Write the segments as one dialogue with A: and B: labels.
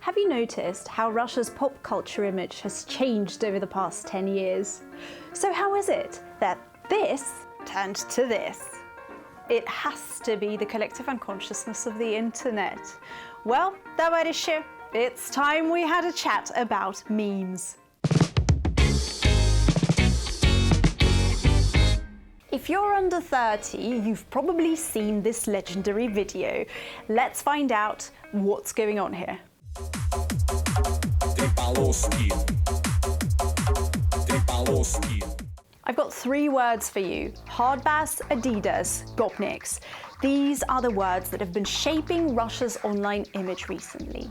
A: Have you noticed how Russia's pop culture image has changed over the past 10 years? So how is it that this turned to this? It has to be the collective unconsciousness of the internet. Well, товарищи, it's time we had a chat about memes. If you're under 30, you've probably seen this legendary video. Let's find out what's going on here.
B: Poloski.
A: I've got 3 words for you: Hardbass, Adidas, Gopniks. These are the words that have been shaping Russia's online image recently.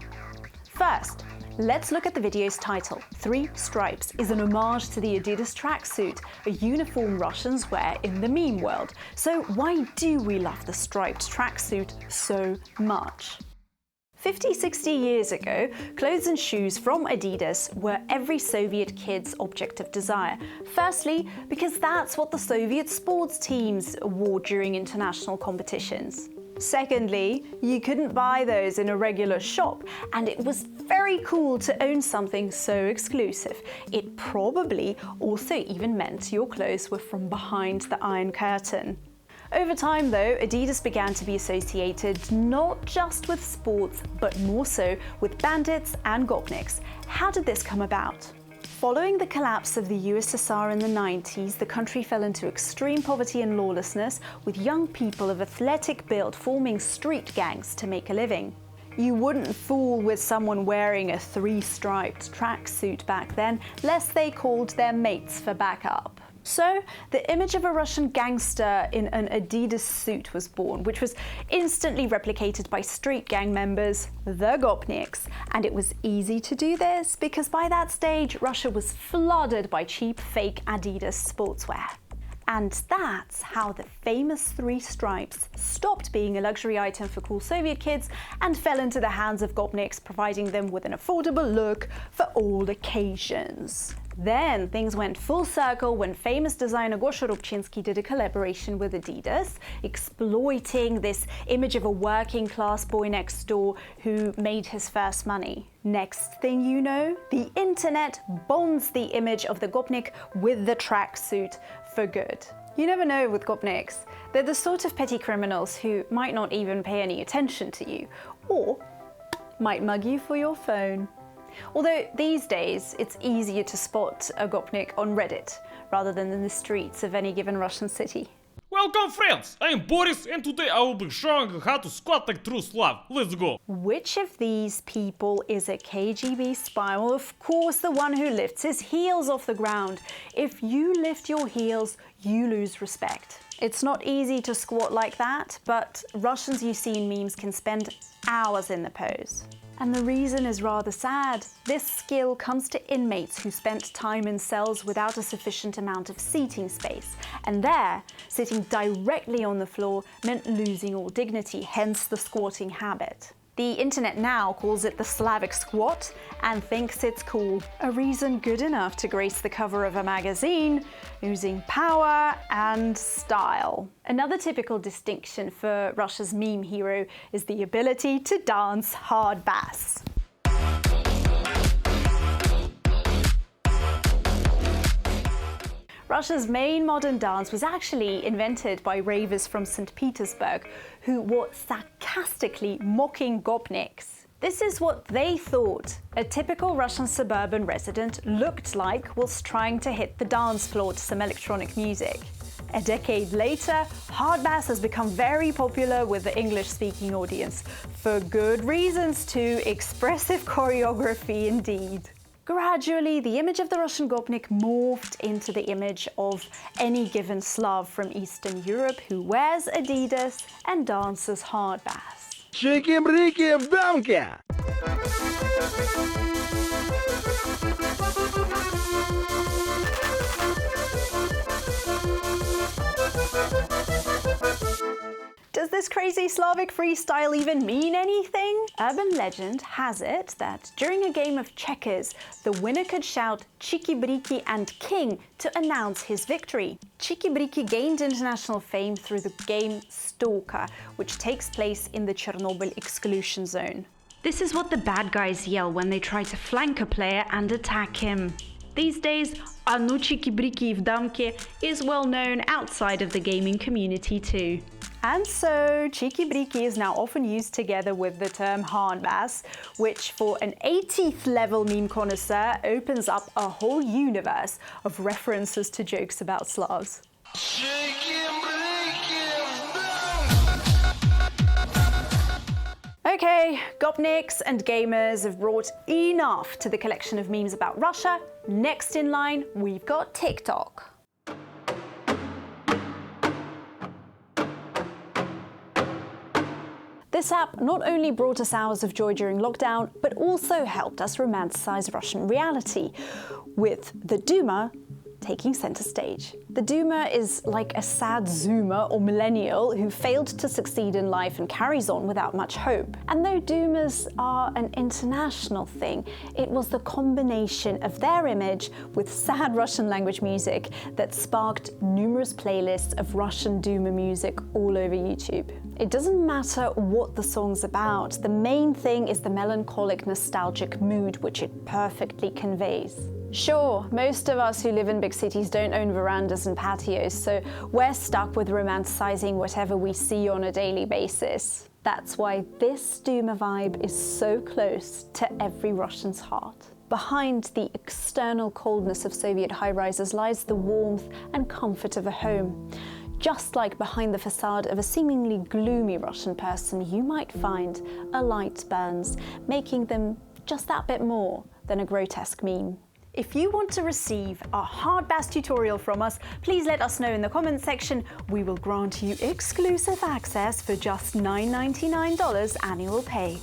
A: First, let's look at the video's title. 3 Stripes is an homage to the Adidas tracksuit, a uniform Russians wear in the meme world. So why do we love the striped tracksuit so much? 50-60 years ago, clothes and shoes from Adidas were every Soviet kid's object of desire. Firstly, because that's what the Soviet sports teams wore during international competitions. Secondly, you couldn't buy those in a regular shop, and it was very cool to own something so exclusive. It probably also even meant your clothes were from behind the Iron Curtain. Over time, though, Adidas began to be associated not just with sports, but more so with bandits and gopniks. How did this come about? Following the collapse of the USSR in the 90s, the country fell into extreme poverty and lawlessness, with young people of athletic build forming street gangs to make a living. You wouldn't fool with someone wearing a 3-striped tracksuit back then, lest they called their mates for backup. So, the image of a Russian gangster in an Adidas suit was born, which was instantly replicated by street gang members, the Gopniks. And it was easy to do this because by that stage, Russia was flooded by cheap, fake Adidas sportswear. And that's how the famous 3 stripes stopped being a luxury item for cool Soviet kids and fell into the hands of Gopniks, providing them with an affordable look for all occasions. Then things went full circle when famous designer Gosha Rubchinsky did a collaboration with Adidas, exploiting this image of a working class boy next door who made his first money. Next thing you know, the internet bonds the image of the Gopnik with the tracksuit for good. You never know with Gopniks. They're the sort of petty criminals who might not even pay any attention to you, or might mug you for your phone. Although these days it's easier to spot a Gopnik on Reddit rather than in the streets of any given Russian city.
B: Welcome friends, I'm Boris and today I will be showing you how to squat like true Slav. Let's go!
A: Which of these people is a KGB spy? Well, of course the one who lifts his heels off the ground. If you lift your heels, you lose respect. It's not easy to squat like that, but Russians you see in memes can spend hours in the pose. And the reason is rather sad. This skill comes to inmates who spent time in cells without a sufficient amount of seating space. And there, sitting directly on the floor meant losing all dignity, hence the squatting habit. The internet now calls it the Slavic squat and thinks it's cool. A reason good enough to grace the cover of a magazine, oozing power and style. Another typical distinction for Russia's meme hero is the ability to dance hard bass. Russia's main modern dance was actually invented by ravers from St. Petersburg, who were sarcastically mocking Gopniks. This is what they thought a typical Russian suburban resident looked like whilst trying to hit the dance floor to some electronic music. A decade later, hardbass has become very popular with the English-speaking audience, for good reasons too, expressive choreography indeed. Gradually, the image of the Russian Gopnik morphed into the image of any given Slav from Eastern Europe who wears Adidas and dances hardbass.
C: Cheeki Breeki в дамке!
A: Does this crazy Slavic freestyle even mean anything? Urban legend has it that during a game of checkers, the winner could shout Cheeki Breeki and King to announce his victory. Cheeki Breeki gained international fame through the game Stalker, which takes place in the Chernobyl exclusion zone. This is what the bad guys yell when they try to flank a player and attack him. These days, "А ну Cheeki Breeki в дамке" is well known outside of the gaming community too. And so, Cheeki Breeki is now often used together with the term hardbass, which for an 80th level meme connoisseur opens up a whole universe of references to jokes about Slavs. Okay, gopniks and gamers have brought enough to the collection of memes about Russia. Next in line, we've got TikTok. This app not only brought us hours of joy during lockdown, but also helped us romanticize Russian reality, with the Duma taking center stage. The Duma is like a sad Zoomer or millennial who failed to succeed in life and carries on without much hope. And though Dumas are an international thing, it was the combination of their image with sad Russian language music that sparked numerous playlists of Russian Duma music all over YouTube. It doesn't matter what the song's about, the main thing is the melancholic, nostalgic mood which it perfectly conveys. Sure, most of us who live in big cities don't own verandas and patios, so we're stuck with romanticizing whatever we see on a daily basis. That's why this Duma vibe is so close to every Russian's heart. Behind the external coldness of Soviet high-rises lies the warmth and comfort of a home. Just like behind the facade of a seemingly gloomy Russian person, you might find a light burns, making them just that bit more than a grotesque meme. If you want to receive a hardbass tutorial from us, please let us know in the comments section. We will grant you exclusive access for just $9.99 annual pay.